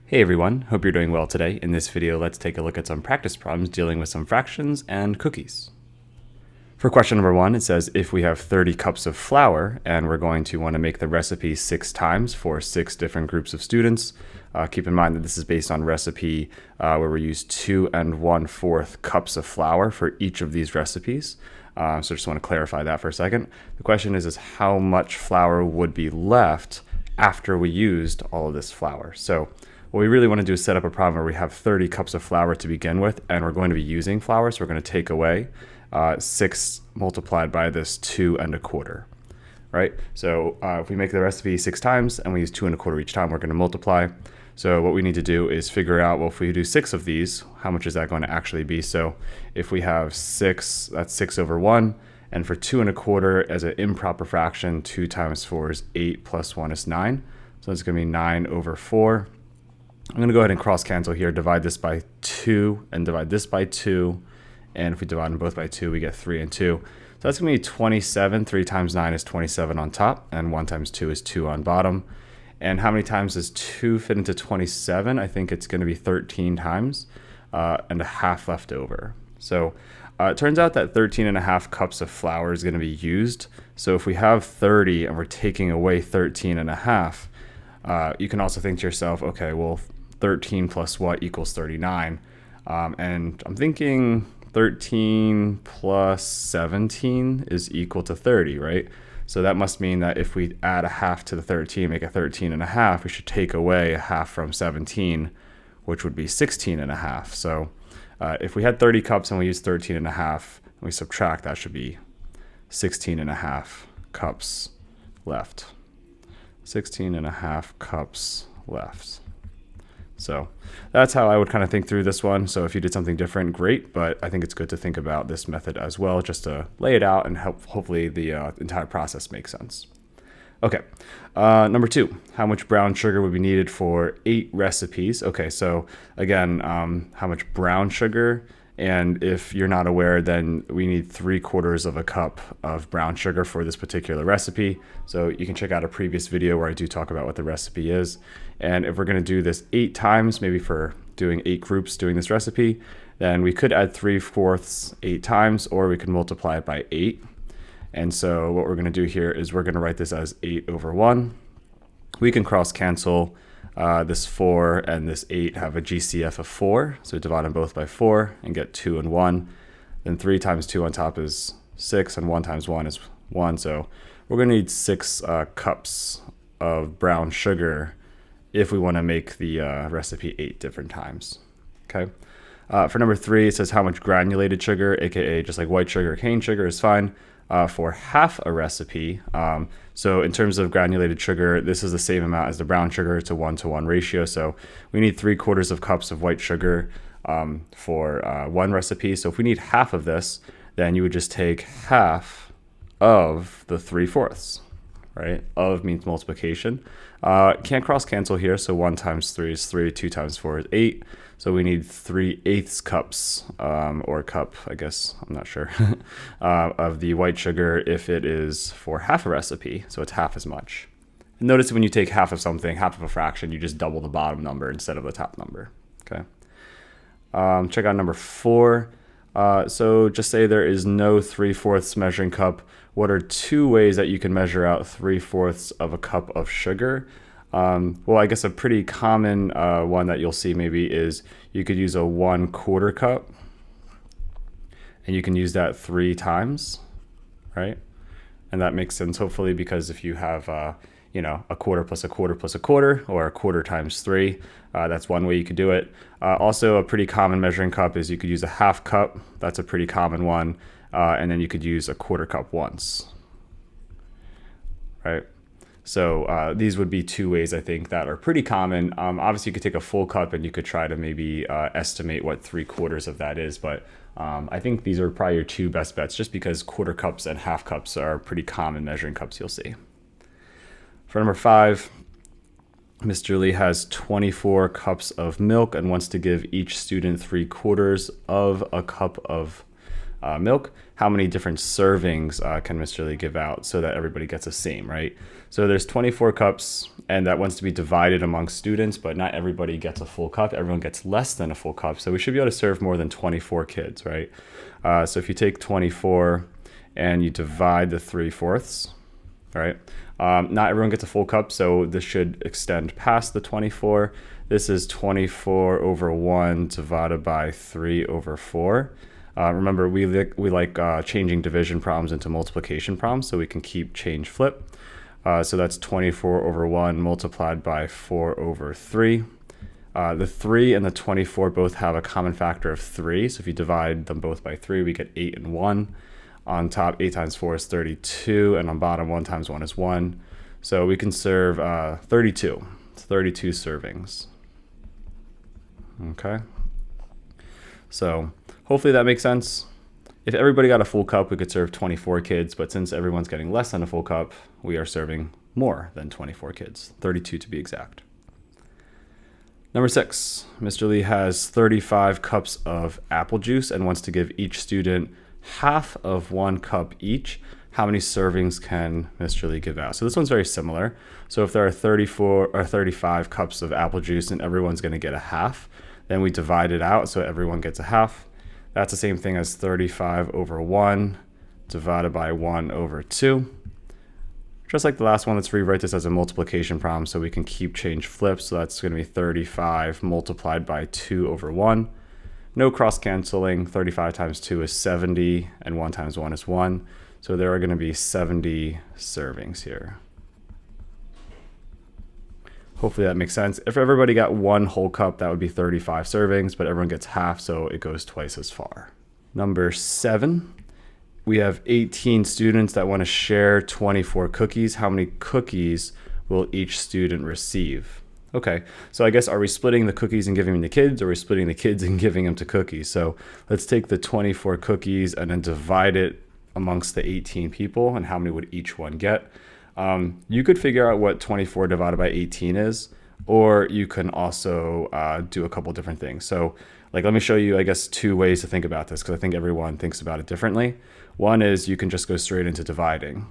Hey everyone, hope you're doing well today. In this video, let's take a look at some practice problems dealing with some fractions and cookies. For question number 1, it says if we have 30 cups of flour and we're going to want to make the recipe 6 times for 6 different groups of students. Keep in mind that this is based on recipe where we use 2 1/4 cups of flour for each of these recipes. So just want to clarify that for a second. The question is how much flour would be left after we used all of this flour. So what we really want to do is set up a problem where we have 30 cups of flour to begin with, and we're going to be using flour, so we're going to take away 6 multiplied by this 2 1/4, right? So if we make the recipe 6 times and we use 2 1/4 each time, we're going to multiply. So what we need to do is figure out, well, if we do 6 of these, how much is that going to actually be? So if we have 6, that's 6 over 1. And for 2 1/4 as an improper fraction, 2 times 4 is 8 plus 1 is 9. So it's going to be 9 over 4. I'm going to go ahead and cross cancel here, divide this by 2 and divide this by 2. And if we divide them both by 2, we get 3 and 2. So that's going to be 27. 3 times 9 is 27 on top, and 1 times 2 is 2 on bottom. And how many times does 2 fit into 27? I think it's going to be 13 times and a half left over. So it turns out that 13.5 cups of flour is going to be used. So if we have 30 and we're taking away 13.5, you can also think to yourself, okay, well, 13 plus what equals 39? And I'm thinking 13 plus 17 is equal to 30, right? So that must mean that if we add a half to the 13, make a 13.5, we should take away a half from 17, which would be 16.5. So if we had 30 cups and we use 13.5, and we subtract, that should be 16.5 cups left. 16.5 cups left. So that's how I would kind of think through this one. So if you did something different, great, but I think it's good to think about this method as well, just to lay it out and hopefully the entire process makes sense. Okay, number 2, how much brown sugar would be needed for 8 recipes? Okay, so again, how much brown sugar? And if you're not aware, then we need 3/4 of a cup of brown sugar for this particular recipe. So you can check out a previous video where I do talk about what the recipe is. And if we're going to do this 8 times, maybe for doing 8 groups doing this recipe, then we could add 3/4 8 times, or we could multiply it by 8. And so what we're going to do here is we're going to write this as 8 over 1. We can cross cancel. This 4 and this 8 have a GCF of 4, so we divide them both by 4 and get 2 and 1. Then 3 times 2 on top is 6, and 1 times 1 is 1. So we're going to need 6 cups of brown sugar if we want to make the recipe 8 different times. Okay. For number 3, it says how much granulated sugar, aka just like white sugar or cane sugar, is fine. For half a recipe. So in terms of granulated sugar, this is the same amount as the brown sugar. It's a 1-to-1 ratio. So we need 3/4 of cups of white sugar for one recipe. So if we need half of this, then you would just take half of the 3/4, right? Of means multiplication. Can't cross cancel here. So 1 times 3 is 3, 2 times 4 is 8. So we need 3/8 cups, or a cup, I guess, I'm not sure, of the white sugar if it is for half a recipe. So it's half as much. And notice when you take half of something, half of a fraction, you just double the bottom number instead of the top number. Okay. Check out number 4. So just say there is no 3/4 measuring cup. What are 2 ways that you can measure out 3/4 of a cup of sugar? Well, I guess a pretty common one that you'll see maybe is you could use a 1/4 cup, and you can use that 3 times, right? And that makes sense, hopefully, because if you have, a quarter plus a quarter plus a quarter, or a quarter times 3, that's one way you could do it. Also, a pretty common measuring cup is you could use a half cup. That's a pretty common one. And then you could use a 1/4 cup once, right? So these would be 2 ways, I think, that are pretty common. Obviously, you could take a full cup and you could try to maybe estimate what 3/4 of that is. But I think these are probably your 2 best bets, just because 1/4 cups and half cups are pretty common measuring cups you'll see. For number 5, Mr. Lee has 24 cups of milk and wants to give each student 3/4 of a cup of milk, how many different servings can Mr. Lee give out so that everybody gets the same, right? So there's 24 cups, and that wants to be divided among students, but not everybody gets a full cup. Everyone gets less than a full cup. So we should be able to serve more than 24 kids, right? So if you take 24 and you divide the 3/4, right? Not everyone gets a full cup, so this should extend past the 24. This is 24 over 1 divided by 3 over 4. Remember, we like changing division problems into multiplication problems, so we can keep change flip. So that's 24 over 1 multiplied by 4 over 3. The 3 and the 24 both have a common factor of 3. So if you divide them both by 3, we get 8 and 1. On top, 8 times 4 is 32. And on bottom, 1 times 1 is 1. So we can serve 32. It's 32 servings. Okay. So hopefully that makes sense. If everybody got a full cup, we could serve 24 kids, but since everyone's getting less than a full cup, we are serving more than 24 kids, 32 to be exact. Number 6, Mr. Lee has 35 cups of apple juice and wants to give each student half of 1 cup each. How many servings can Mr. Lee give out? So this one's very similar. So if there are 34 or 35 cups of apple juice and everyone's going to get a half, then we divide it out so everyone gets a half. That's the same thing as 35 over 1 divided by 1 over 2. Just like the last one, let's rewrite this as a multiplication problem so we can keep change flips. So that's going to be 35 multiplied by 2 over 1. No cross canceling. 35 times 2 is 70, and 1 times 1 is 1. So there are going to be 70 servings here. Hopefully that makes sense. If everybody got 1 whole cup, that would be 35 servings, but everyone gets half, so it goes twice as far. Number 7, we have 18 students that want to share 24 cookies. How many cookies will each student receive? Okay, so I guess are we splitting the cookies and giving them to kids, or are we splitting the kids and giving them to cookies? So let's take the 24 cookies and then divide it amongst the 18 people, and how many would each one get? You could figure out what 24 divided by 18 is, or you can also do a couple different things. So like, let me show you, I guess, 2 ways to think about this, because I think everyone thinks about it differently. One is you can just go straight into dividing,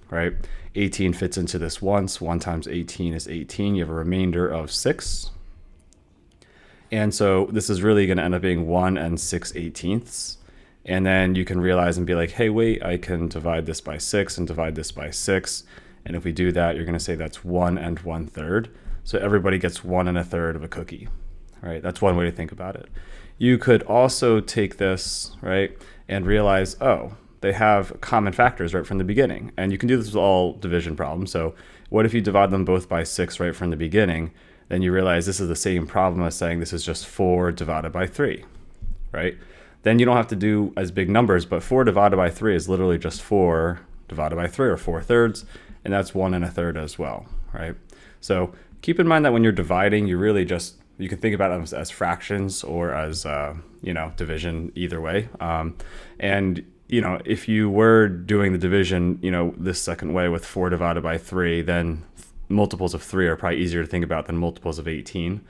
right? 18 fits into this once. 1 times 18 is 18. You have a remainder of 6. And so this is really going to end up being 1 and 6/18. And then you can realize and be like, hey, wait, I can divide this by 6 and divide this by 6. And if we do that, you're going to say that's 1 and 1/3. So everybody gets 1 1/3 of a cookie, right? That's one way to think about it. You could also take this, right, and realize, oh, they have common factors right from the beginning. And you can do this with all division problems. So what if you divide them both by 6 right from the beginning? Then you realize this is the same problem as saying this is just 4 divided by 3, right? Then you don't have to do as big numbers, but 4 divided by 3 is literally just 4 divided by 3, or 4/3, and that's 1 1/3 as well, right? So keep in mind that when you're dividing, you really just, you can think about it as fractions or as, division either way. And if you were doing the division, this second way with 4 divided by 3, then multiples of 3 are probably easier to think about than multiples of 18.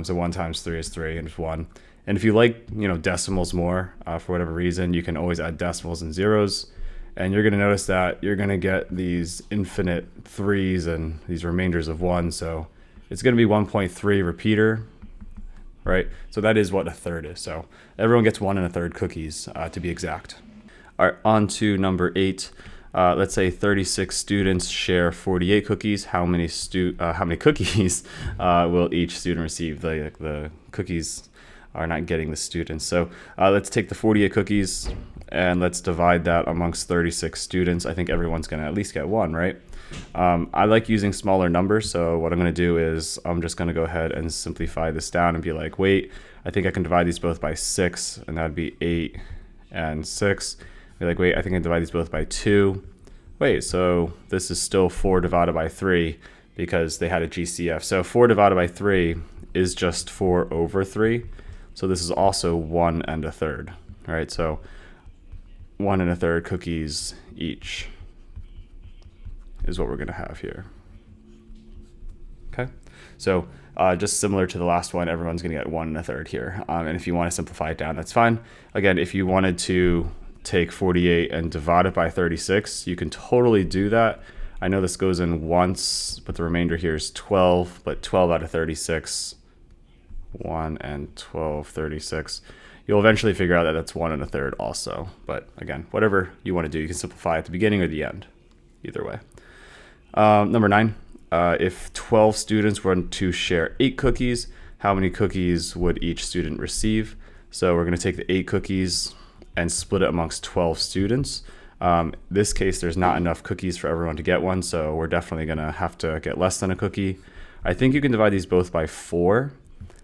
So 1 times 3 is 3, and it's 1. And if you like, decimals more, for whatever reason, you can always add decimals and zeros. And you're going to notice that you're going to get these infinite 3s and these remainders of 1. So it's going to be 1.3 repeater, right? So that is what 1/3 is. So everyone gets 1 1/3 cookies, to be exact. All right, on to number 8. Let's say 36 students share 48 cookies. How many cookies will each student receive? The cookies are not getting the students. So let's take the 48 cookies and let's divide that amongst 36 students. I think everyone's going to at least get 1, right? I like using smaller numbers. So what I'm going to do is I'm just going to go ahead and simplify this down and be like, wait, I think I can divide these both by 6, and that'd be 8 and 6. Be like, wait, I think I can divide these both by 2. Wait, so this is still 4 divided by 3 because they had a GCF. So 4 divided by 3 is just 4 over 3. So this is also 1 1/3, right? So 1 1/3 cookies each is what we're going to have here. Okay, so just similar to the last one, everyone's going to get 1 1/3 here. And if you want to simplify it down, that's fine. Again, if you wanted to take 48 and divide it by 36, you can totally do that. I know this goes in once, but the remainder here is 12, but 12 out of 36, 1 and 12, 36. You'll eventually figure out that that's 1 1/3 also. But again, whatever you want to do, you can simplify at the beginning or the end, either way. Number 9, if 12 students were to share 8 cookies, how many cookies would each student receive? So we're going to take the 8 cookies and split it amongst 12 students. This case, there's not enough cookies for everyone to get one, so we're definitely going to have to get less than a cookie. I think you can divide these both by 4.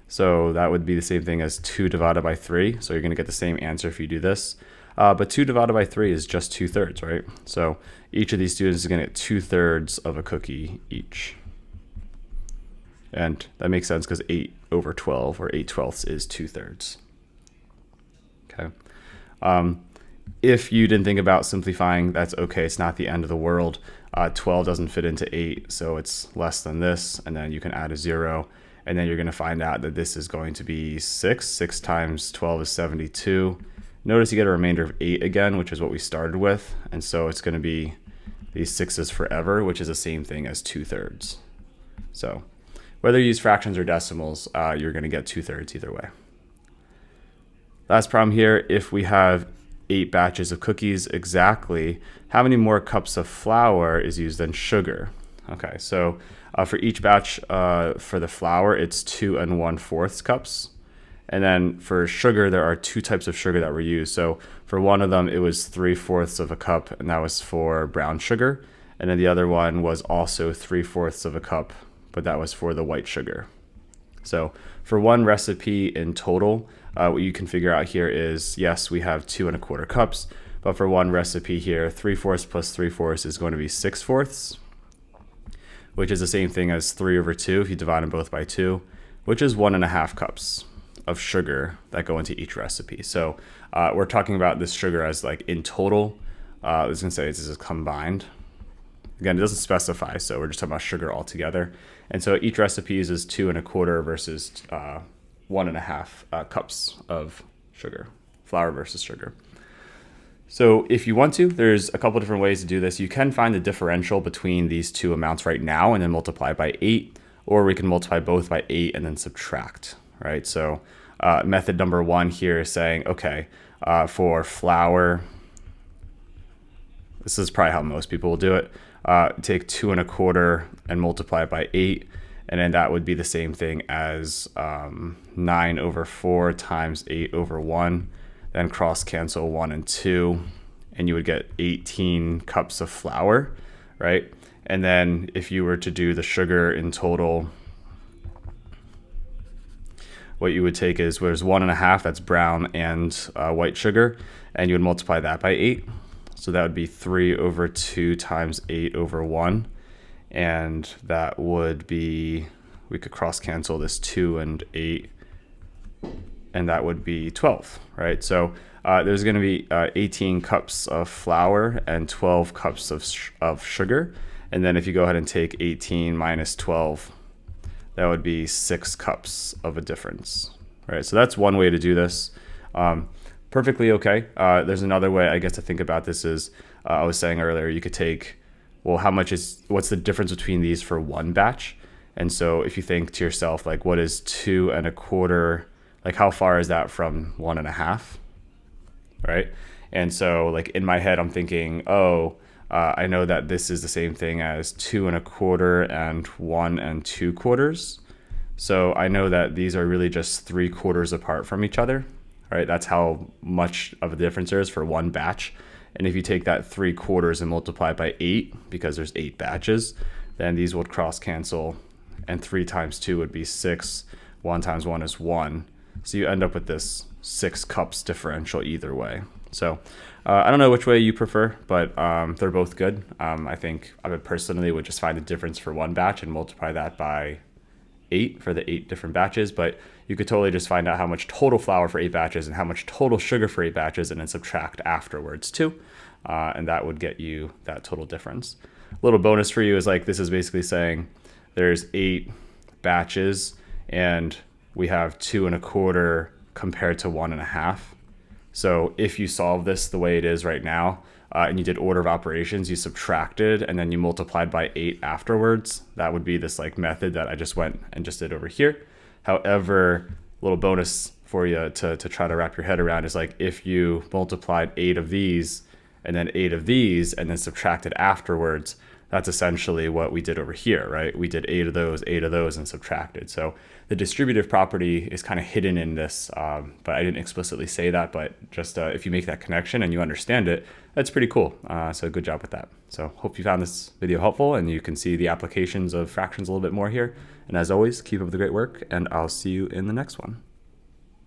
So that would be the same thing as 2 divided by 3. So you're going to get the same answer if you do this. But 2 divided by 3 is just 2/3, right? So each of these students is going to get 2/3 of a cookie each. And that makes sense because 8 over 12 or 8/12 is 2/3. Okay. If you didn't think about simplifying, that's okay. It's not the end of the world. 12 doesn't fit into 8, so it's less than this. And then you can add a 0. And then you're going to find out that this is going to be 6. 6 times 12 is 72. Notice you get a remainder of 8 again, which is what we started with. And so it's going to be these 6's forever, which is the same thing as 2/3. So whether you use fractions or decimals, you're going to get 2/3 either way. Last problem here, if we have 8 batches of cookies exactly, how many more cups of flour is used than sugar? Okay, so for each batch for the flour, it's 2 1/4 cups. And then for sugar, there are 2 types of sugar that were used. So for one of them, it was 3/4 of a cup, and that was for brown sugar. And then the other one was also 3/4 of a cup, but that was for the white sugar. So for one recipe in total, what you can figure out here is, yes, we have 2 1/4 cups, but for one recipe here, 3/4 plus 3/4 is going to be 6/4, which is the same thing as 3 over 2 if you divide them both by 2, which is 1 1/2 cups of sugar that go into each recipe. So we're talking about this sugar as like in total. I was going to say this is combined. Again, it doesn't specify, so we're just talking about sugar altogether. And so each recipe uses 2 1/4 versus 1 1/2 cups of sugar, flour versus sugar. So if you want to, there's a couple different ways to do this. You can find the differential between these two amounts right now and then multiply by 8, or we can multiply both by 8 and then subtract, right? So method number 1 here is saying, okay, for flour, this is probably how most people will do it. Take 2 1/4 and multiply it by 8, and then that would be the same thing as 9 over 4 times 8 over 1. Then cross cancel 1 and 2, and you would get 18 cups of flour, right? And then if you were to do the sugar in total, what you would take is there's 1 1/2, that's brown and white sugar, and you would multiply that by 8. So that would be 3 over 2 times 8 over 1. And that would be, we could cross cancel this 2 and 8, and that would be 12, right? So there's going to be 18 cups of flour and 12 cups of sugar. And then if you go ahead and take 18 minus 12, that would be 6 cups of a difference, right? So that's one way to do this. Perfectly okay. There's another way, I guess, to think about this is, I was saying earlier, you could take, well, what's the difference between these for one batch? And so if you think to yourself, like, what is 2 1/4, like how far is that from 1 1/2, right? And so like in my head, I'm thinking, I know that this is the same thing as 2 1/4 and 1 2/4. So I know that these are really just 3/4 apart from each other, right? That's how much of a difference there is for one batch. And if you take that 3/4 and multiply it by 8, because there's 8 batches, then these would cross cancel, and 3 times 2 would be 6. 1 times 1 is 1. So you end up with this 6 cups differential either way. So I don't know which way you prefer, but they're both good. I think I would personally would just find the difference for one batch and multiply that by 8 for the 8 different batches, but you could totally just find out how much total flour for 8 batches and how much total sugar for 8 batches and then subtract afterwards too. And that would get you that total difference. A little bonus for you is like, this is basically saying there's 8 batches and we have 2 1/4 compared to 1 1/2. So if you solve this the way it is right now, and you did order of operations, you subtracted and then you multiplied by 8 afterwards, that would be this like method that I just went and just did over here. However, little bonus for you to try to wrap your head around is like if you multiplied 8 of these and then 8 of these and then subtracted afterwards, that's essentially what we did over here, right? We did 8 of those, and subtracted. So the distributive property is kind of hidden in this, but I didn't explicitly say that, but just if you make that connection and you understand it, that's pretty cool. So good job with that. So hope you found this video helpful and you can see the applications of fractions a little bit more here. And as always, keep up the great work, and I'll see you in the next one.